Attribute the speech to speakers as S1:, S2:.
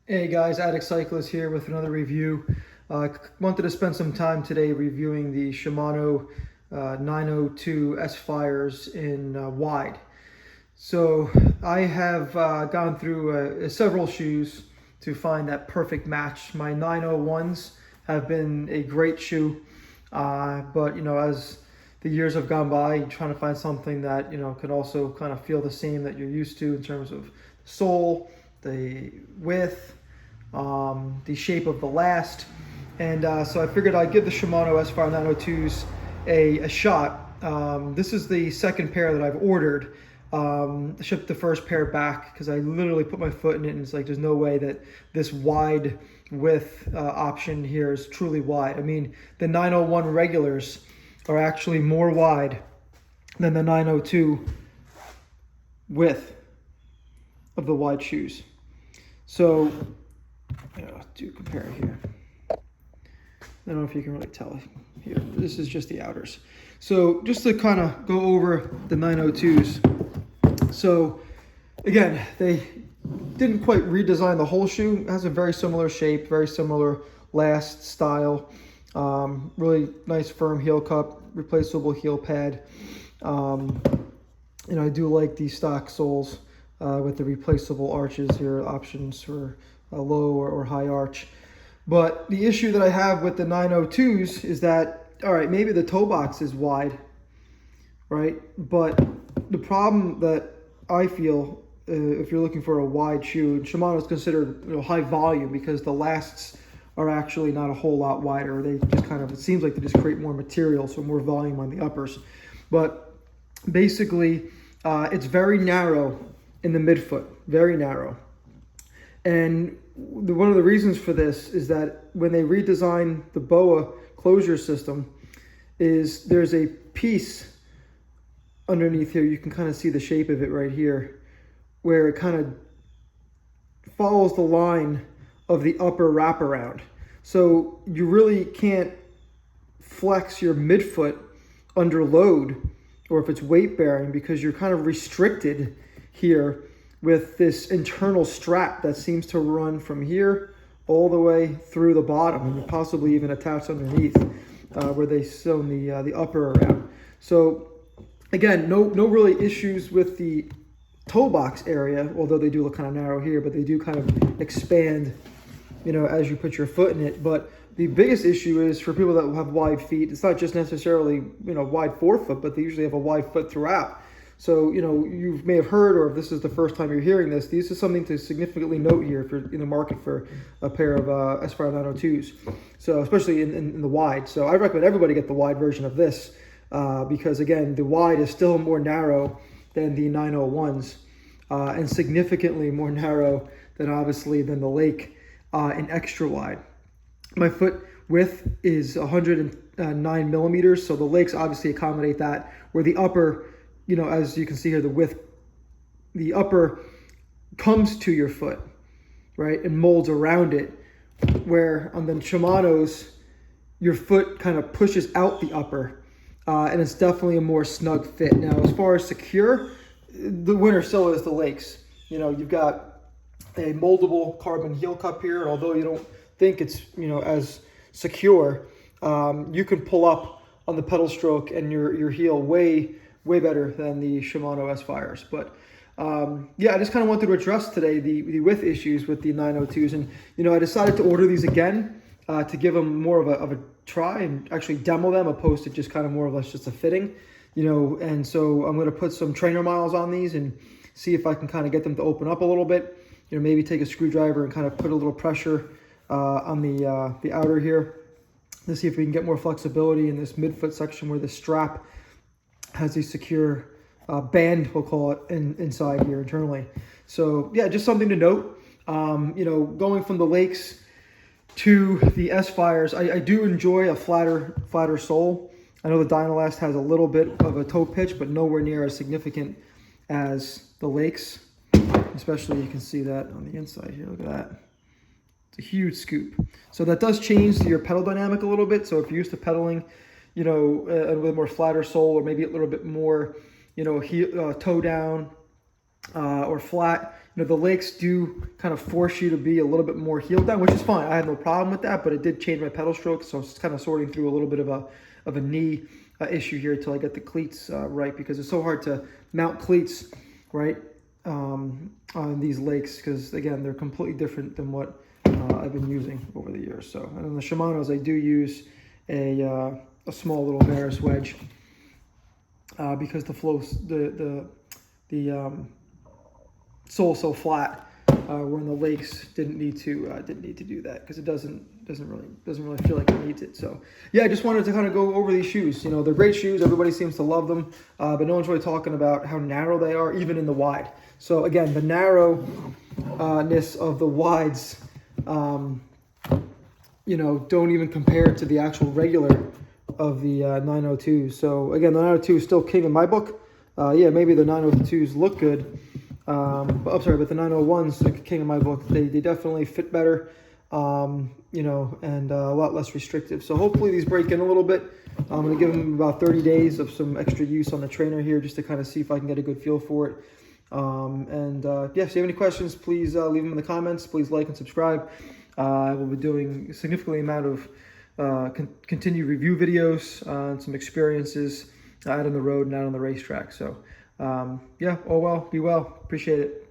S1: Hey guys, Addict Cyclist here with another review. Wanted to spend some time today reviewing the Shimano 902 Sphyres in wide. So I have gone through several shoes to find that perfect match. My 901s have been a great shoe, but as the years have gone by, you're trying to find something that could also kind of feel the same that you're used to in terms of sole, the width, the shape of the last. And so I figured I'd give the Shimano Sphyre 902s a shot. This is the second pair that I've ordered. I shipped the first pair back because I literally put my foot in it and it's like there's no way that this wide width option here is truly wide. I mean, the 901 regulars are actually more wide than the 902 width of the wide shoes. So to compare here, I don't know if you can really tell here. This is just the outers. So just to kind of go over the 902s. So again, they didn't quite redesign the whole shoe. It has a very similar shape, very similar last style. Really nice firm heel cup, replaceable heel pad. I do like these stock soles with the replaceable arches here, options for a low or high arch. But the issue that I have with the 902s is that, all right, maybe the toe box is wide, right? But the problem that I feel if you're looking for a wide shoe, and Shimano is considered high volume because the lasts are actually not a whole lot wider. They just kind of, it seems like they just create more material, so more volume on the uppers. But basically, it's very narrow in the midfoot, very narrow. And one of the reasons for this is that when they redesigned the BOA closure system, is there's a piece underneath here, you can kind of see the shape of it right here, where it kind of follows the line of the upper wraparound. So you really can't flex your midfoot under load or if it's weight bearing because you're kind of restricted here with this internal strap that seems to run from here all the way through the bottom and possibly even attached underneath where they sewn the upper around. So again, no really issues with the toe box area, although they do look kind of narrow here, but they do kind of expand, as you put your foot in it. But the biggest issue is for people that have wide feet, it's not just necessarily, wide forefoot, but they usually have a wide foot throughout. So, you may have heard, or if this is the first time you're hearing this, this is something to significantly note here if you're in the market for a pair of Sphyre 902s. So, especially in the wide. So I recommend everybody get the wide version of this because, again, the wide is still more narrow than the 901s and significantly more narrow than, obviously, than the Lake and extra wide. My foot width is 109 millimeters, so the Lakes obviously accommodate that, where the upper, as you can see here, the upper comes to your foot, right, and molds around it, where on the Shimano's, your foot kind of pushes out the upper, and it's definitely a more snug fit. Now, as far as secure, the winner still is the Lakes. You've got a moldable carbon heel cup here, and although you don't think it's, as secure, you can pull up on the pedal stroke and your heel way better than the Shimano Sphyres. But yeah, I just kind of wanted to address today the width issues with the 902s, and I decided to order these again to give them more of a try and actually demo them, opposed to just kind of more or less just a fitting, and so I'm going to put some trainer miles on these and see if I can kind of get them to open up a little bit, maybe take a screwdriver and kind of put a little pressure on the outer here to see if we can get more flexibility in this midfoot section where the strap has a secure band, we'll call it, inside here internally. So yeah, just something to note. Going from the Lakes to the Sphyres, I do enjoy a flatter sole. I know the Dynalast has a little bit of a toe pitch, but nowhere near as significant as the Lakes. Especially you can see that on the inside here. Look at that. It's a huge scoop. So that does change your pedal dynamic a little bit. So if you're used to pedaling, with a more flatter sole, or maybe a little bit more, toe down or flat, the lakes do kind of force you to be a little bit more heeled down, which is fine. I have no problem with that, but it did change my pedal stroke, so it's kind of sorting through a little bit of a knee issue here until I get the cleats right, because it's so hard to mount cleats right on these lakes, because again, they're completely different than what I've been using over the years. So, and on the Shimanos, I do use a small little Maris wedge because the flow, the sole's so flat. Where in the lakes didn't need to do that, because it doesn't really feel like it needs it. So yeah, I just wanted to kind of go over these shoes. They're great shoes. Everybody seems to love them, but no one's really talking about how narrow they are, even in the wide. So again, the narrowness of the wides, don't even compare to the actual regular of the 902. So again, the 902 is still king in my book. Yeah, maybe the 902s look good. But the 901s, like king in my book, they definitely fit better, and a lot less restrictive. So hopefully these break in a little bit. I'm going to give them about 30 days of some extra use on the trainer here, just to kind of see if I can get a good feel for it. Yeah, if you have any questions, please leave them in the comments. Please like and subscribe. I will be doing a significant amount of continued review videos and some experiences out on the road and out on the racetrack. So yeah, all well, be well. Appreciate it.